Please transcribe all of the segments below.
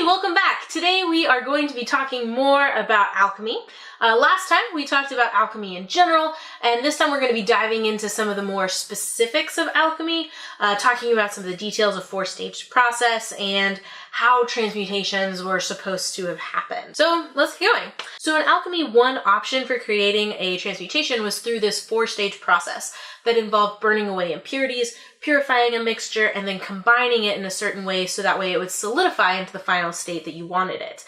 welcome back. Today we are going to be talking more about alchemy. Last time we talked about alchemy in general, and this time we're going to be diving into some of the more specifics of alchemy, talking about some of the details of four-stage process and how transmutations were supposed to have happened. So let's get going. So in alchemy, one option for creating a transmutation was through this four-stage process that involved burning away impurities, purifying a mixture, and then combining it in a certain way so that way it would solidify into the final state that you wanted it.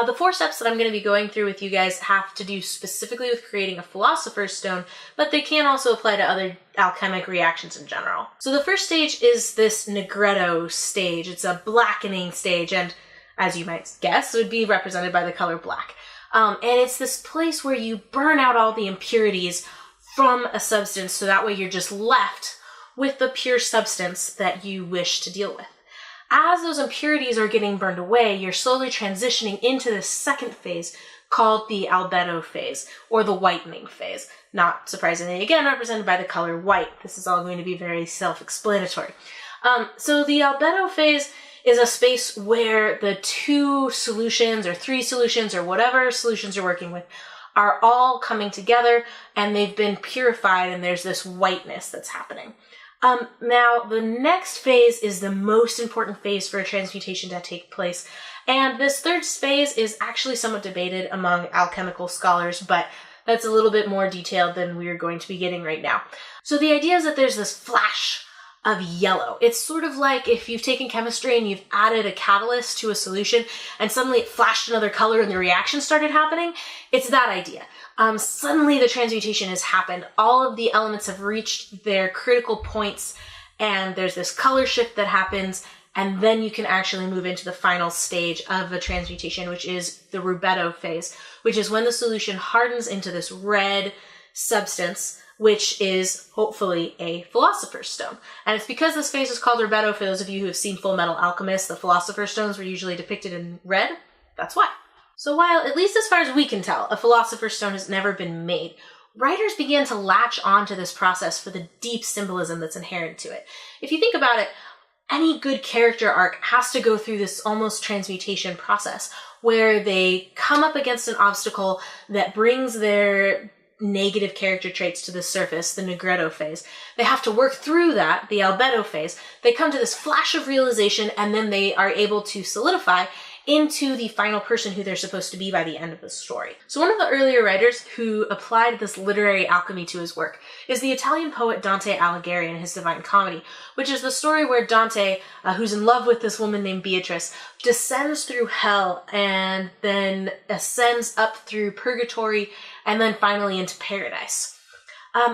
The four steps that I'm going to be going through with you guys have to do specifically with creating a philosopher's stone, but they can also apply to other alchemic reactions in general. So the first stage is this Negretto stage. It's a blackening stage, and as you might guess, it would be represented by the color black. And it's this place where you burn out all the impurities from a substance, so that way you're just left with the pure substance that you wish to deal with. As those impurities are getting burned away, you're slowly transitioning into the second phase called the Albedo Phase, or the whitening phase. Not surprisingly, again, represented by the color white. This is all going to be very self-explanatory. So the Albedo Phase is a space where the two solutions or three solutions or whatever solutions you're working with are all coming together and they've been purified and there's this whiteness that's happening. Now, the next phase is the most important phase for a transmutation to take place, and this third phase is actually somewhat debated among alchemical scholars, but that's a little bit more detailed than we're going to be getting right now. So the idea is that there's this flash of yellow. It's sort of like if you've taken chemistry and you've added a catalyst to a solution and suddenly it flashed another color and the reaction started happening. It's that idea. Suddenly the transmutation has happened. All of the elements have reached their critical points and there's this color shift that happens, and then you can actually move into the final stage of the transmutation, which is the Rubedo phase, which is when the solution hardens into this red substance, which is hopefully a philosopher's stone. And it's because this phase is called Rubedo. For those of you who have seen Full Metal Alchemist, the philosopher's stones were usually depicted in red. That's why. So while, at least as far as we can tell, a philosopher's stone has never been made, writers began to latch onto this process for the deep symbolism that's inherent to it. If you think about it, any good character arc has to go through this almost transmutation process where they come up against an obstacle that brings their negative character traits to the surface, the Negretto phase. They have to work through that, the Albedo phase. They come to this flash of realization, and then they are able to solidify into the final person who they're supposed to be by the end of the story. So one of the earlier writers who applied this literary alchemy to his work is the Italian poet Dante Alighieri in his Divine Comedy, which is the story where Dante, who's in love with this woman named Beatrice, descends through hell and then ascends up through purgatory and then finally into paradise.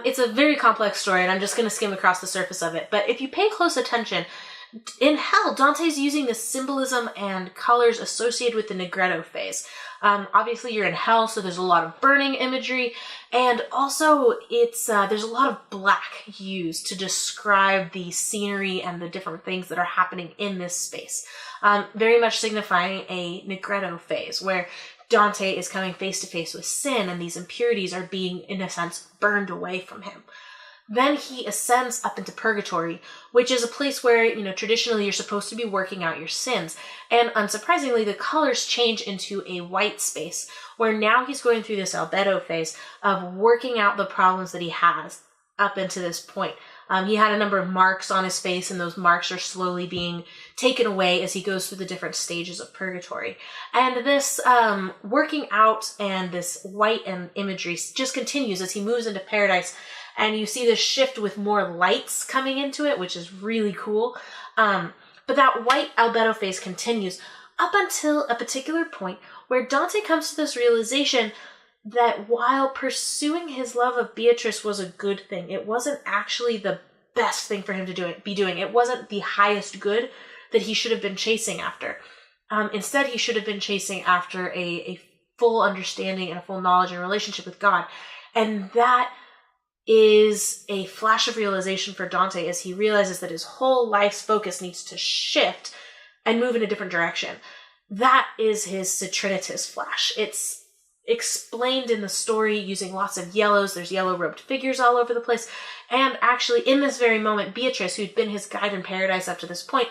It's a very complex story, and I'm just going to skim across the surface of it, but if you pay close attention, in hell, Dante's using the symbolism and colors associated with the Negretto phase. Obviously, you're in hell, so there's a lot of burning imagery, and also there's a lot of black used to describe the scenery and the different things that are happening in this space. Very much signifying a Negretto phase, where Dante is coming face to face with sin, and these impurities are being, in a sense, burned away from him. Then he ascends up into purgatory, which is a place where, traditionally you're supposed to be working out your sins. And unsurprisingly, the colors change into a white space, where now he's going through this Albedo phase of working out the problems that he has up into this point. He had a number of marks on his face, and those marks are slowly being taken away as he goes through the different stages of purgatory. And this working out and this white and imagery just continues as he moves into paradise. And you see this shift with more lights coming into it, which is really cool. But that white Albedo phase continues up until a particular point where Dante comes to this realization that while pursuing his love of Beatrice was a good thing, it wasn't actually the best thing for him to be doing. It wasn't the highest good that he should have been chasing after. Instead, he should have been chasing after a full understanding and a full knowledge and relationship with God. And that is a flash of realization for Dante as he realizes that his whole life's focus needs to shift and move in a different direction. That is his Citrinitas flash. It's explained in the story using lots of yellows. There's yellow-robed figures all over the place. And actually, in this very moment, Beatrice, who'd been his guide in paradise up to this point,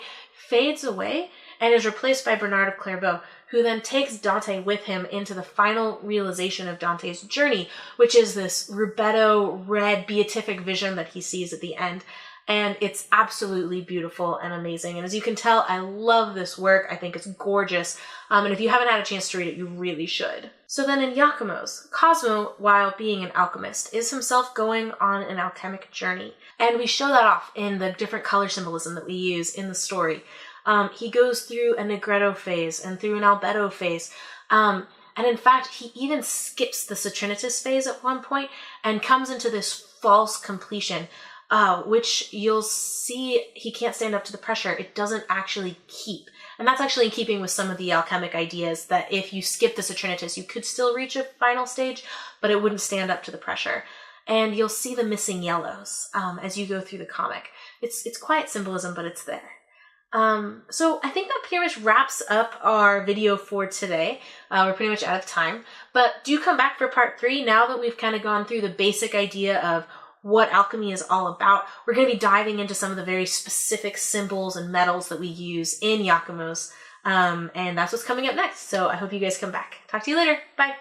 fades away, and is replaced by Bernard of Clairvaux, who then takes Dante with him into the final realization of Dante's journey, which is this rubedo red beatific vision that he sees at the end. And it's absolutely beautiful and amazing. And as you can tell, I love this work. I think it's gorgeous. And if you haven't had a chance to read it, you really should. So then in Yakamoz, Cosmo, while being an alchemist, is himself going on an alchemic journey. And we show that off in the different color symbolism that we use in the story. He goes through a Negretto phase and through an Albedo phase. And in fact, he even skips the Citrinitas phase at one point and comes into this false completion, which you'll see he can't stand up to the pressure. It doesn't actually keep. And that's actually in keeping with some of the alchemic ideas that if you skip the Citrinitas, you could still reach a final stage, but it wouldn't stand up to the pressure. And you'll see the missing yellows as you go through the comic. It's quiet symbolism, but it's there. So I think that pretty much wraps up our video for today. We're pretty much out of time, but do come back for part 3 now that we've kind of gone through the basic idea of what alchemy is all about. We're going to be diving into some of the very specific symbols and metals that we use in Yakamoz, and that's what's coming up next. So I hope you guys come back. Talk to you later. Bye.